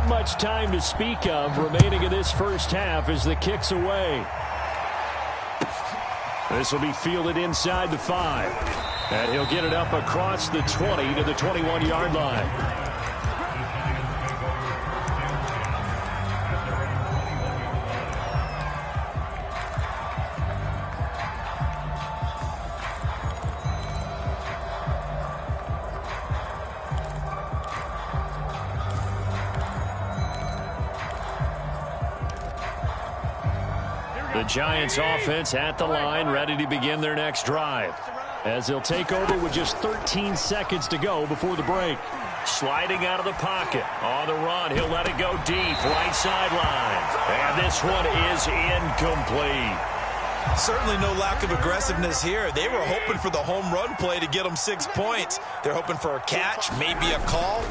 not much time to speak of remaining in this first half as the kick's away. This will be fielded inside the 5. And he'll get it up across the 20 to the 21-yard line. The Giants offense at the line, ready to begin their next drive, as they'll take over with just 13 seconds to go before the break. Sliding out of the pocket. On the run, he'll let it go deep, right sideline. And this one is incomplete. Certainly no lack of aggressiveness here. They were hoping for the home run play to get them 6 points. They're hoping for a catch, maybe a call,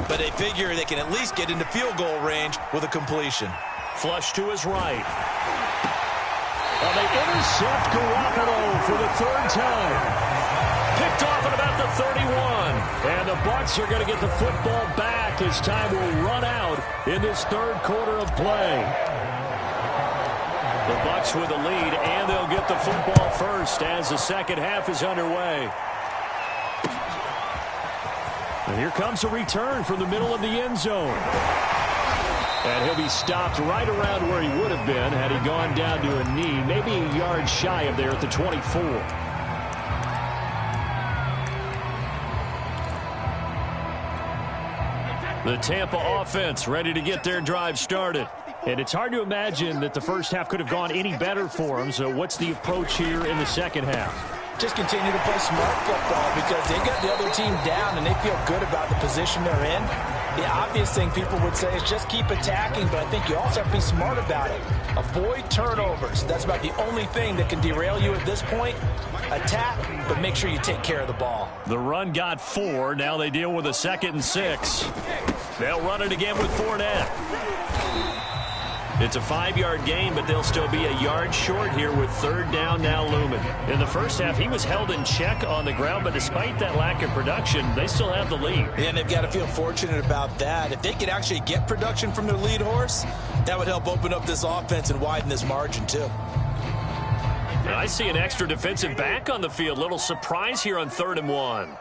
but they figure they can at least get into field goal range with a completion. Flush to his right. Well, they intercept Garoppolo for the 3rd time. Picked off at about the 31. And the Bucs are going to get the football back as time will run out in this 3rd quarter of play. The Bucs with the lead, and they'll get the football first as the second half is underway. And here comes a return from the middle of the end zone. And he'll be stopped right around where he would have been had he gone down to a knee, maybe a yard shy of there at the 24. The Tampa offense ready to get their drive started. And it's hard to imagine that the first half could have gone any better for them. So what's the approach here in the second half? Just continue to play smart football because they got the other team down and they feel good about the position they're in. The obvious thing people would say is just keep attacking, but I think you also have to be smart about it. Avoid turnovers. That's about the only thing that can derail you at this point. Attack, but make sure you take care of the ball. The run got 4. Now they deal with a 2nd and 6. They'll run it again with Fournette. It's a 5-yard gain, but they'll still be a yard short here with 3rd down now looming. In the first half, he was held in check on the ground, but despite that lack of production, they still have the lead. And they've got to feel fortunate about that. If they could actually get production from their lead horse, that would help open up this offense and widen this margin too. I see an extra defensive back on the field. Little surprise here on 3rd and 1.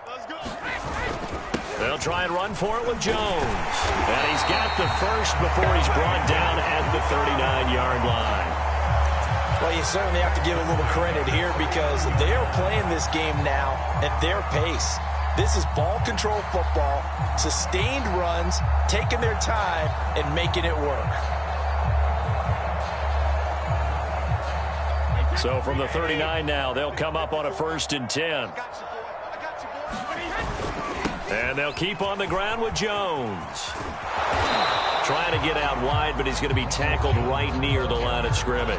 They'll try and run for it with Jones. And he's got the first before he's brought down at the 39-yard line. Well, you certainly have to give a little credit here because they are playing this game now at their pace. This is ball control football, sustained runs, taking their time, and making it work. So from the 39 now, they'll come up on a 1st and 10. And they'll keep on the ground with Jones. Trying to get out wide, but he's going to be tackled right near the line of scrimmage.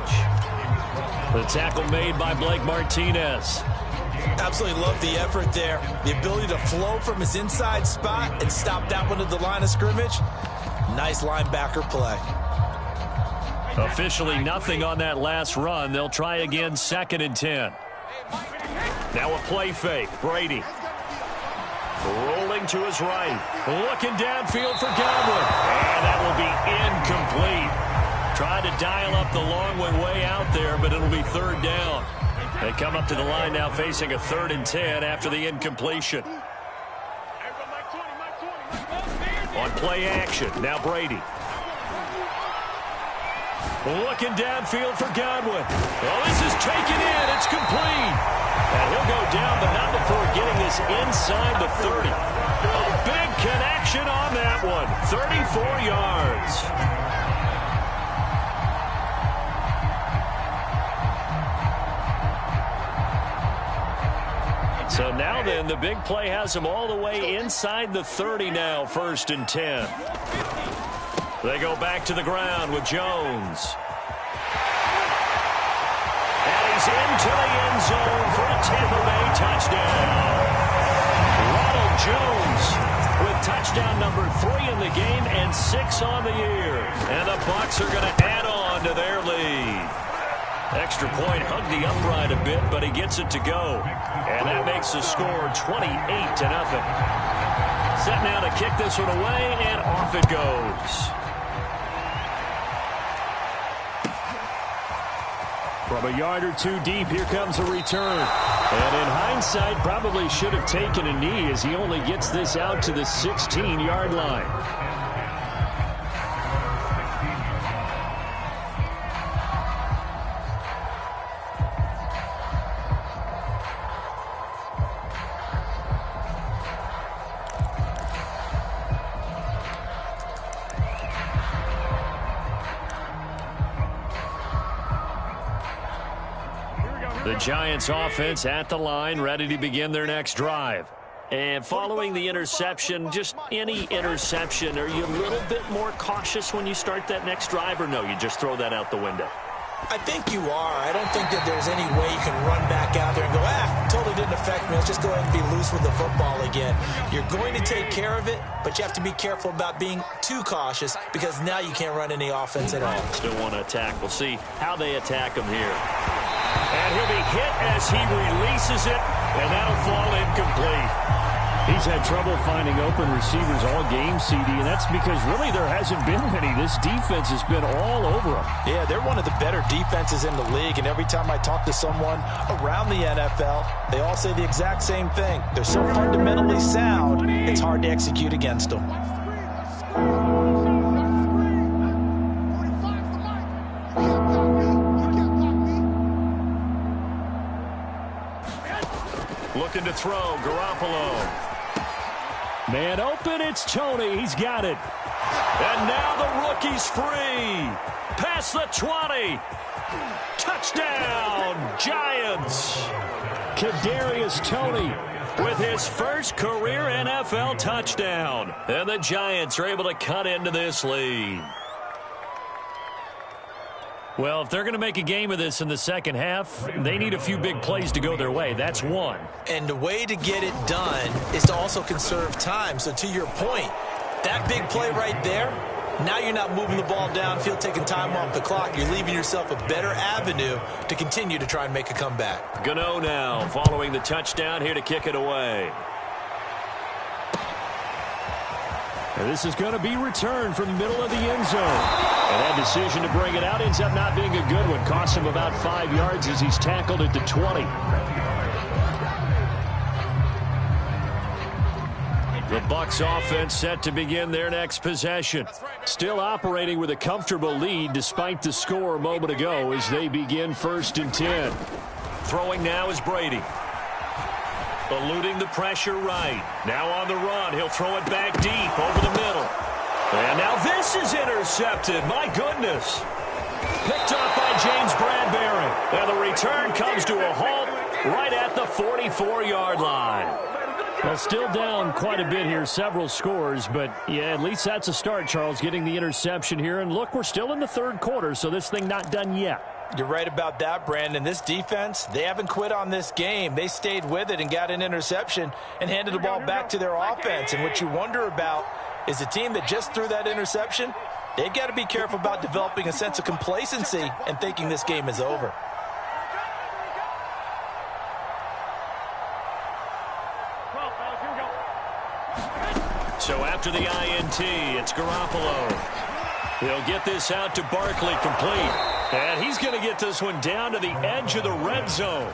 The tackle made by Blake Martinez. Absolutely love the effort there. The ability to flow from his inside spot and stop that one at the line of scrimmage. Nice linebacker play. Officially nothing on that last run. They'll try again 2nd and 10. Now a play fake. Brady. Rolling to his right. Looking downfield for Godwin. And that will be incomplete. Tried to dial up the long one way out there, but it'll be 3rd down. They come up to the line now facing a 3rd and 10 after the incompletion. On play action, now Brady. Looking downfield for Godwin. Well, this is taken in. It's complete. And he'll go down, but not before getting this inside the 30. A big connection on that one. 34 yards. So now then, the big play has them all the way inside the 30 now, 1st and 10. They go back to the ground with Jones. And he's into the end zone for a Tampa Bay touchdown. Ronald Jones with touchdown number 3 in the game and 6 on the year. And the Bucs are going to add on to their lead. Extra point hugged the upright a bit, but he gets it to go. And that makes the score 28-0. Set now to kick this one away, and off it goes. From a yard or two deep, here comes a return. And in hindsight, probably should have taken a knee as he only gets this out to the 16-yard line. The Giants offense at the line, ready to begin their next drive. And following the interception, just any interception, are you a little bit more cautious when you start that next drive, or no, you just throw that out the window? I think you are. I don't think that there's any way you can run back out there and go, totally didn't affect me. Let's just go ahead and be loose with the football again. You're going to take care of it, but you have to be careful about being too cautious because now you can't run any offense at all. Still want to attack. We'll see how they attack him here. And he'll be hit as he releases it, and that'll fall incomplete. He's had trouble finding open receivers all game, CD, and that's because really there hasn't been many. This defense has been all over them. Yeah, they're one of the better defenses in the league, and every time I talk to someone around the NFL, they all say the exact same thing. They're so fundamentally sound, it's hard to execute against them. Looking to throw, Garoppolo. Man open, it's Tony. He's got it. And now the rookie's free. Past the 20. Touchdown, Giants. Kadarius Toney with his first career NFL touchdown. And the Giants are able to cut into this lead. Well, if they're going to make a game of this in the second half, they need a few big plays to go their way. That's one. And the way to get it done is to also conserve time. So to your point, that big play right there, now you're not moving the ball downfield, taking time off the clock. You're leaving yourself a better avenue to continue to try and make a comeback. Gano now following the touchdown here to kick it away. And this is going to be returned from the middle of the end zone. And that decision to bring it out ends up not being a good one. Costs him about 5 yards as he's tackled at the 20. The Bucs offense set to begin their next possession. Still operating with a comfortable lead despite the score a moment ago as they begin 1st and 10. Throwing now is Brady. Eluding the pressure right. Now on the run. He'll throw it back deep over the middle. And now this is intercepted. My goodness. Picked up by James Bradbury. And the return comes to a halt right at the 44-yard line. Well, still down quite a bit here, several scores, but yeah, at least that's a start, Charles, getting the interception here. And look, we're still in the third quarter, so this thing not done yet. You're right about that, Brandon. This defense, they haven't quit on this game. They stayed with it and got an interception and handed the ball back to their offense. And what you wonder about is a team that just threw that interception, they've got to be careful about developing a sense of complacency and thinking this game is over. So after the INT, it's Garoppolo. He'll get this out to Barkley, complete. And he's going to get this one down to the edge of the red zone.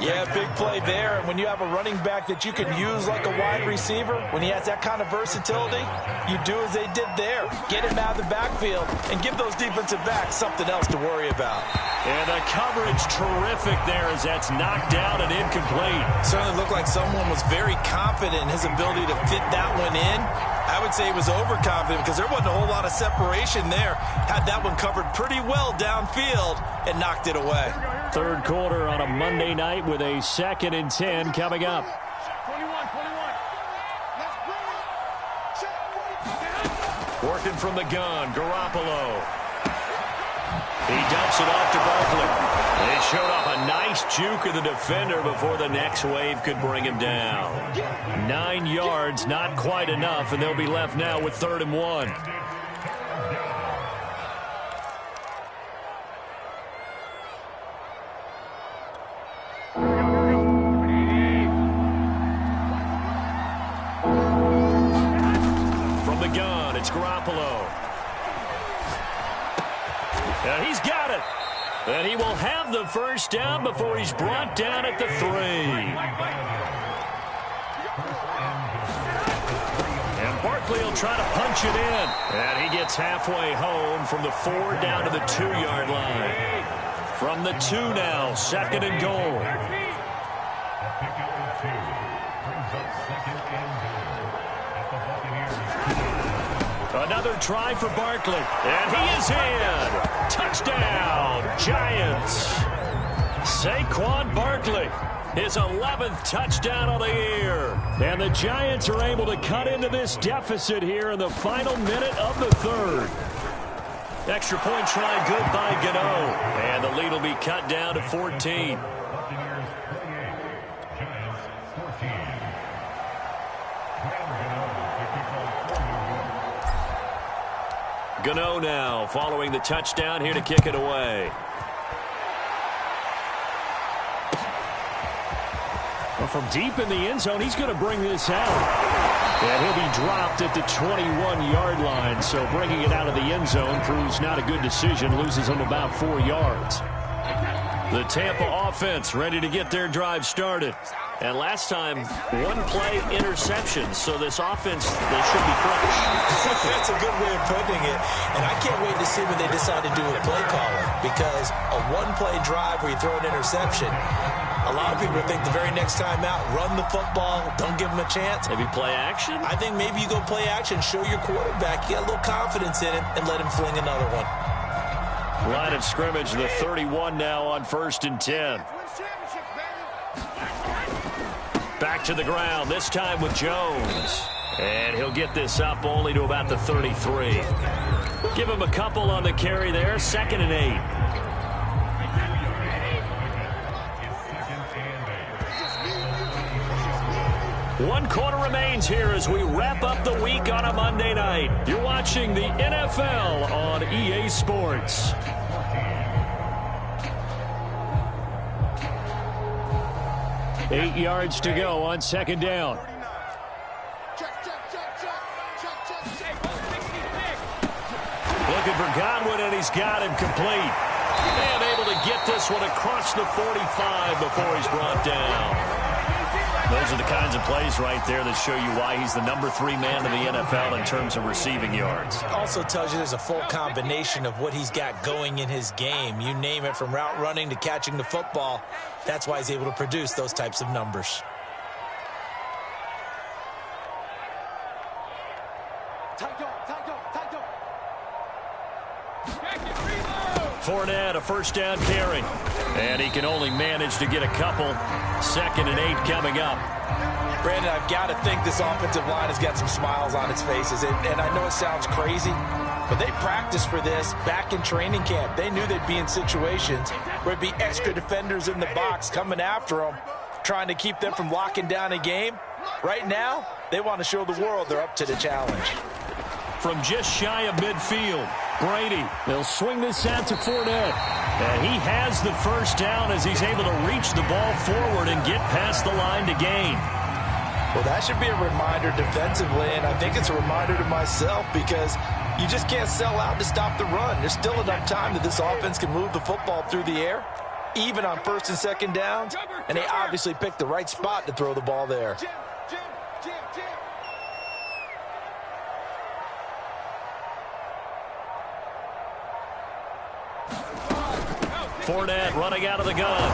Yeah, big play there. And when you have a running back that you can use like a wide receiver, when he has that kind of versatility, you do as they did there. Get him out of the backfield and give those defensive backs something else to worry about. And the coverage terrific there as that's knocked down and incomplete. Certainly looked like someone was very confident in his ability to fit that one in. I would say he was overconfident because there wasn't a whole lot of separation there. Had that one covered pretty well downfield and knocked it away. Third quarter on a Monday night with a 2nd and 10 coming up. Working from the gun, Garoppolo. He dumps it off to Barkley. They showed off a nice juke of the defender before the next wave could bring him down. 9 yards, not quite enough, and they'll be left now with 3rd and 1. From the gun, it's Garoppolo. And he's got it. And he will have the first down before he's brought down at the 3. And Barkley will try to punch it in. And he gets halfway home from the 4 down to the 2-yard line. From the 2 now, 2nd and goal. Another try for Barkley. And he is in. Touchdown, Giants. Saquon Barkley, his 11th touchdown of the year. And the Giants are able to cut into this deficit here in the final minute of the 3rd. Extra point try good by Gano. And the lead will be cut down to 14. Gano now following the touchdown here to kick it away. Well, from deep in the end zone, he's going to bring this out. And he'll be dropped at the 21-yard line. So bringing it out of the end zone proves not a good decision. Loses him about 4 yards. The Tampa offense ready to get their drive started. And last time, 1-play interception. So this offense, they should be fresh. That's a good way of putting it. And I can't wait to see when they decide to do a play calling. Because a 1-play drive where you throw an interception, a lot of people think the very next time out, run the football, don't give them a chance. Maybe play action? I think maybe you go play action, show your quarterback, get a little confidence in him, and let him fling another one. Line of scrimmage, the 31 now on 1st and 10. Back to the ground, this time with Jones. And he'll get this up only to about the 33. Give him a couple on the carry there, 2nd and 8. One quarter remains here as we wrap up the week on a Monday night. You're watching the NFL on EA Sports. Eight yards to go on 2nd down. Looking for Godwin, and he's got him complete. And able to get this one across the 45 before he's brought down. Those are the kinds of plays right there that show you why he's the number 3 man in the NFL in terms of receiving yards. Also tells you there's a full combination of what he's got going in his game. You name it, from route running to catching the football. That's why he's able to produce those types of numbers. Fournette, a 1st down carry. And he can only manage to get a couple. 2nd and 8 coming up. Brandon, I've got to think this offensive line has got some smiles on its faces. And I know it sounds crazy, but they practiced for this back in training camp. They knew they'd be in situations where it'd be extra defenders in the box coming after them, trying to keep them from locking down a game. Right now, they want to show the world they're up to the challenge. From just shy of midfield, Brady, they'll swing this out to Fournette. And he has the first down as he's able to reach the ball forward and get past the line to gain. Well, that should be a reminder defensively, and I think it's a reminder to myself, because you just can't sell out to stop the run. There's still enough time that this offense can move the football through the air, even on 1st and 2nd downs, and they obviously picked the right spot to throw the ball there. Fournette running out of the gun.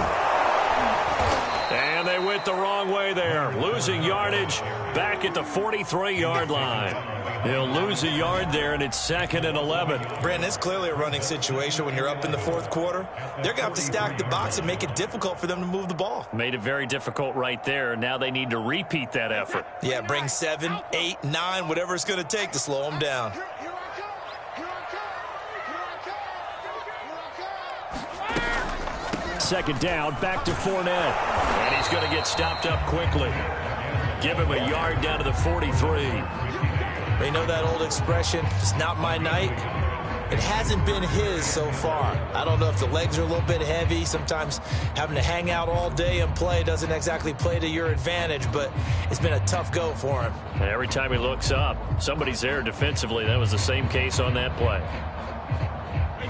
And they went the wrong way there. Losing yardage back at the 43-yard line. He'll lose a yard there, and it's 2nd and 11. Brandon, it's clearly a running situation when you're up in the 4th quarter. They're going to have to stack the box and make it difficult for them to move the ball. Made it very difficult right there. Now they need to repeat that effort. Yeah, bring 7, 8, 9, whatever it's going to take to slow them down. Second down, back to Fournette. And he's going to get stopped up quickly. Give him a yard down to the 43. They know that old expression, it's not my night. It hasn't been his so far. I don't know if the legs are a little bit heavy. Sometimes having to hang out all day and play doesn't exactly play to your advantage, but it's been a tough go for him. And every time he looks up, somebody's there defensively. That was the same case on that play.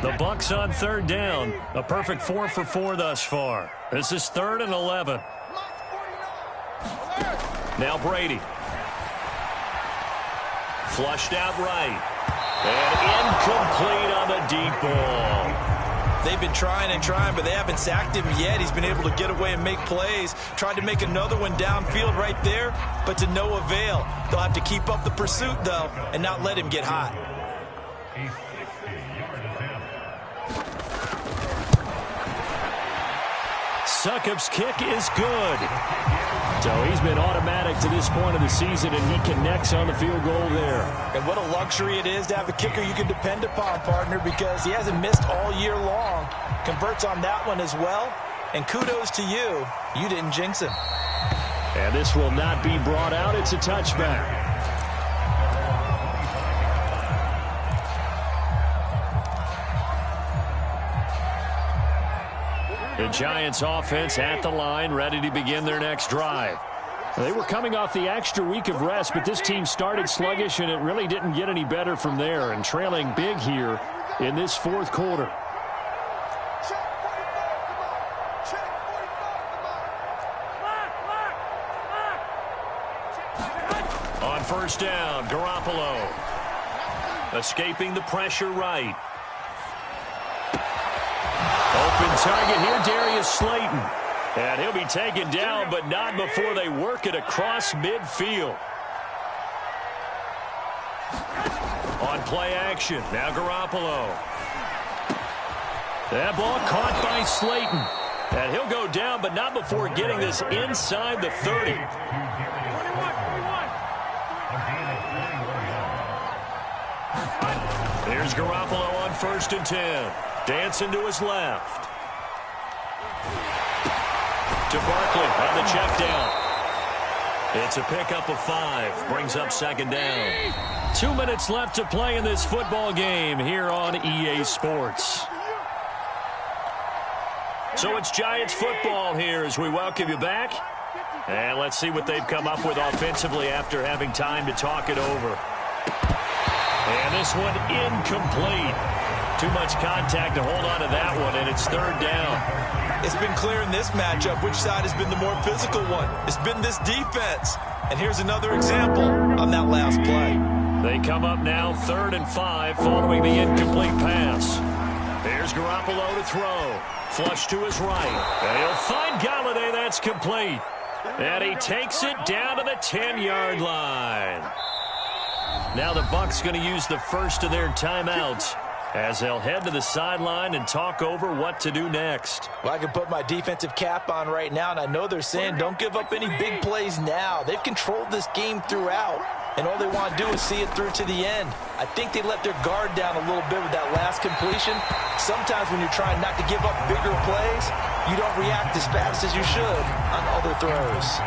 The Bucs on third down. A perfect 4 for 4 thus far. This is 3rd and 11. Now Brady. Flushed out right. And incomplete on the deep ball. They've been trying and trying, but they haven't sacked him yet. He's been able to get away and make plays. Tried to make another one downfield right there, but to no avail. They'll have to keep up the pursuit, though, and not let him get hot. Succop's kick is good. So he's been automatic to this point of the season, and he connects on the field goal there. And what a luxury it is to have a kicker you can depend upon, partner, because he hasn't missed all year long. Converts on that one as well. And kudos to you. You didn't jinx him. And this will not be brought out. It's a touchback. The Giants offense at the line, ready to begin their next drive. They were coming off the extra week of rest, but this team started sluggish, and it really didn't get any better from there, and trailing big here in this 4th quarter. On first down, Garoppolo. Escaping the pressure right. Open target here, Darius Slayton. And he'll be taken down, but not before they work it across midfield. On play action, now Garoppolo. That ball caught by Slayton. And he'll go down, but not before getting this inside the 30. Here's Garoppolo on 1st and 10. Dancing to his left. To Barkley on the check down. It's a pickup of 5. Brings up 2nd down. 2 minutes left to play in this football game here on EA Sports. So it's Giants football here as we welcome you back. And let's see what they've come up with offensively after having time to talk it over. And this one incomplete. Too much contact to hold on to that one, and it's 3rd down. It's been clear in this matchup which side has been the more physical one. It's been this defense. And here's another example on that last play. They come up now 3rd and 5 following the incomplete pass. Here's Garoppolo to throw. Flush to his right. And he'll find Galladay. That's complete. And he takes it down to the 10-yard line. Now the Bucs going to use the first of their timeouts as they'll head to the sideline and talk over what to do next. Well, I can put my defensive cap on right now, and I know they're saying don't give up any big plays now. They've controlled this game throughout, and all they want to do is see it through to the end. I think they let their guard down a little bit with that last completion. Sometimes when you're trying not to give up bigger plays, you don't react as fast as you should on other throws.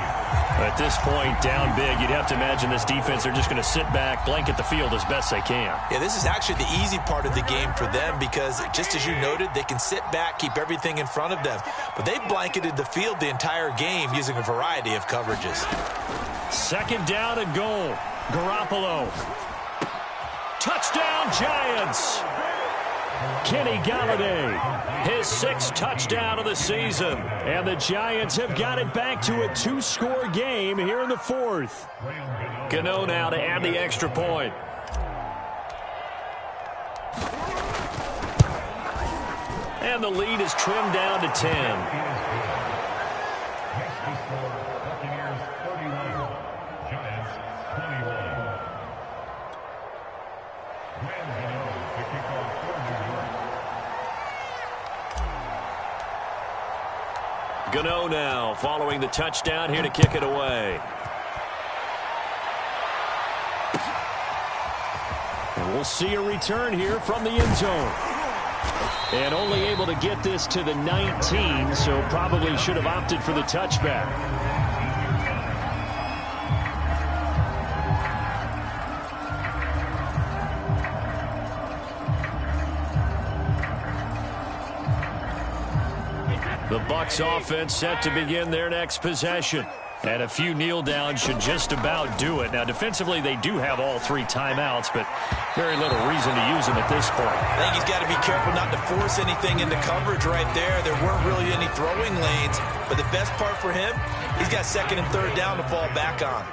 At this point, down big, you'd have to imagine this defense, they're just going to sit back, blanket the field as best they can. Yeah, this is actually the easy part of the game for them because, just as you noted, they can sit back, keep everything in front of them. But they've blanketed the field the entire game using a variety of coverages. 2nd down and goal. Garoppolo. Touchdown, Giants! Kenny Galladay, his 6th touchdown of the season. And the Giants have got it back to a 2-score game here in the 4th. Gano now to add the extra point. And the lead is trimmed down to 10. Gano now following the touchdown here to kick it away. And we'll see a return here from the end zone. And only able to get this to the 19, so probably should have opted for the touchback. The Bucs offense set to begin their next possession. And a few kneel downs should just about do it. Now, defensively, they do have all 3 timeouts, but very little reason to use them at this point. I think he's got to be careful not to force anything into coverage right there. There weren't really any throwing lanes, but the best part for him, he's got 2nd and 3rd down to fall back on.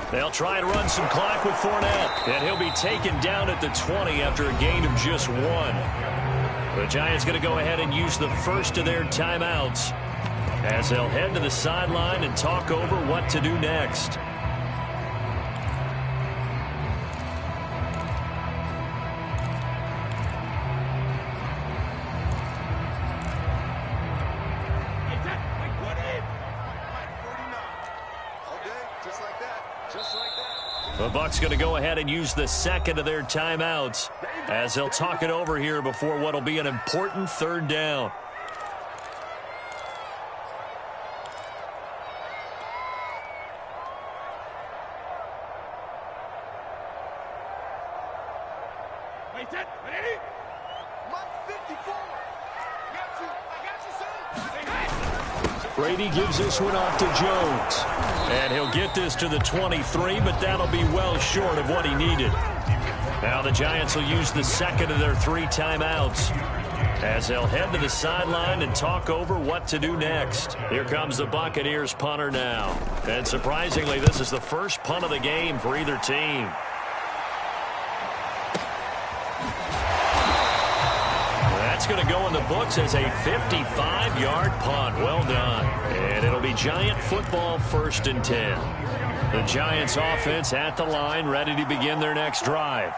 They'll try and run some clock with Fournette, and he'll be taken down at the 20 after a gain of just 1. The Giants going to go ahead and use the first of their timeouts as they'll head to the sideline and talk over what to do next. The Bucs going to go ahead and use the 2nd of their timeouts as they'll talk it over here before what will be an important 3rd down. Brady gives this one off to Jones. And he'll get this to the 23, but that'll be well short of what he needed. Now the Giants will use the 2nd of their 3 timeouts as they'll head to the sideline and talk over what to do next. Here comes the Buccaneers punter now. And surprisingly, this is the first punt of the game for either team. That's going to go in the books as a 55-yard punt. Well done. And it'll be Giant football, 1st and 10. The Giants offense at the line, ready to begin their next drive.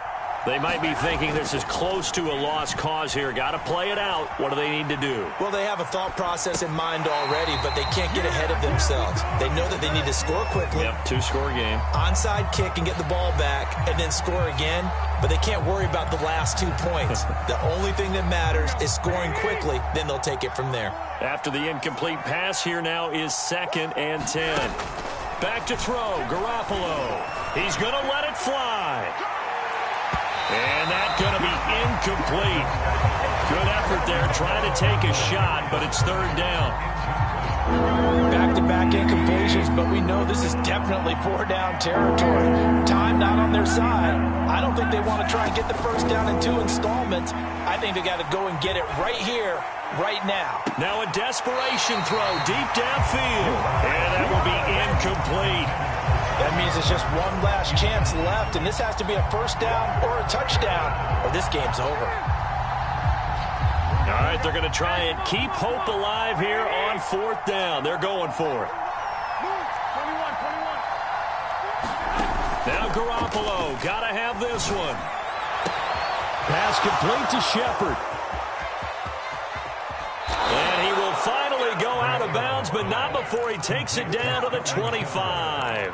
They might be thinking this is close to a lost cause here. Got to play it out. What do they need to do? Well, they have a thought process in mind already, but they can't get ahead of themselves. They know that they need to score quickly. Yep, 2-score game. Onside kick and get the ball back and then score again, but they can't worry about the last 2 points. The only thing that matters is scoring quickly, then they'll take it from there. After the incomplete pass, here now is 2nd and 10. Back to throw, Garoppolo. He's going to let it fly. And that's going to be incomplete. Good effort there, trying to take a shot, but it's 3rd down. Back-to-back incompletions, but we know this is definitely 4-down territory. Time not on their side. I don't think they want to try and get the first down in 2 installments. I think they got to go and get it right here, right now. Now a desperation throw deep downfield. And that will be incomplete. That means it's just one last chance left, and this has to be a first down or a touchdown, or this game's over. All right, they're going to try and keep hope alive here on 4th down. They're going for it. Now Garoppolo, got to have this one. Pass complete to Shepard. And he will finally go out of bounds, but not before he takes it down to the 25.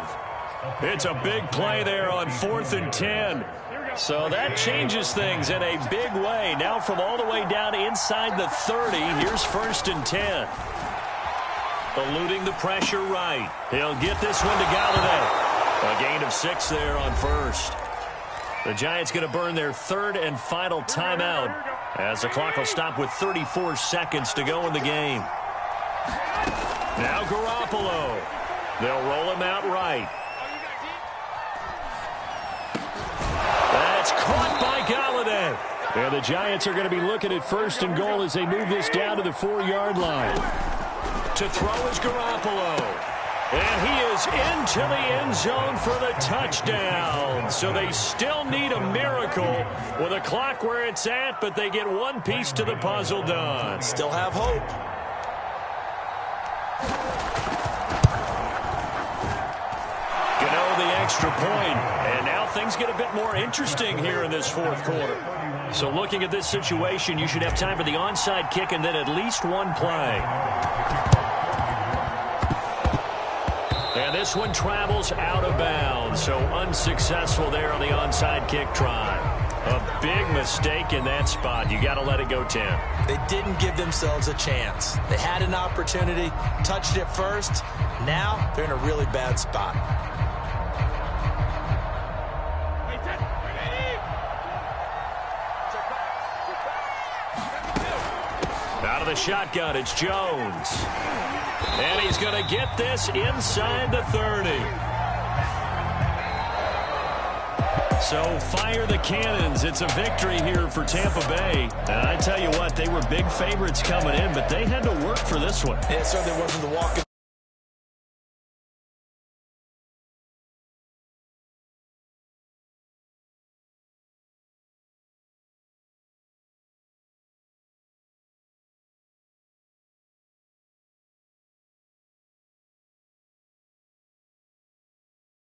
It's a big play there on 4th and 10. So that changes things in a big way. Now from all the way down inside the 30, here's 1st and 10. Eluding the pressure right. He'll get this one to Galladay. A gain of 6 there on 1st. The Giants going to burn their 3rd and final timeout as the clock will stop with 34 seconds to go in the game. Now Garoppolo. They'll roll him out right. That's caught by Galladay. And the Giants are going to be looking at 1st and goal as they move this down to the 4-yard line. To throw is Garoppolo. And he is into the end zone for the touchdown. So they still need a miracle with a clock where it's at, but they get one piece to the puzzle done. Still have hope. Gano the extra point, and now things get a bit more interesting here in this 4th quarter. So looking at this situation, you should have time for the onside kick and then at least one play. And this one travels out of bounds, so unsuccessful there on the onside kick try. A big mistake in that spot. You got to let it go 10. They didn't give themselves a chance. They had an opportunity, touched it first. Now they're in a really bad spot. Out of the shotgun, it's Jones. And he's going to get this inside the 30. So fire the cannons. It's a victory here for Tampa Bay. And I tell you what, they were big favorites coming in, but they had to work for this one. It certainly wasn't the walk.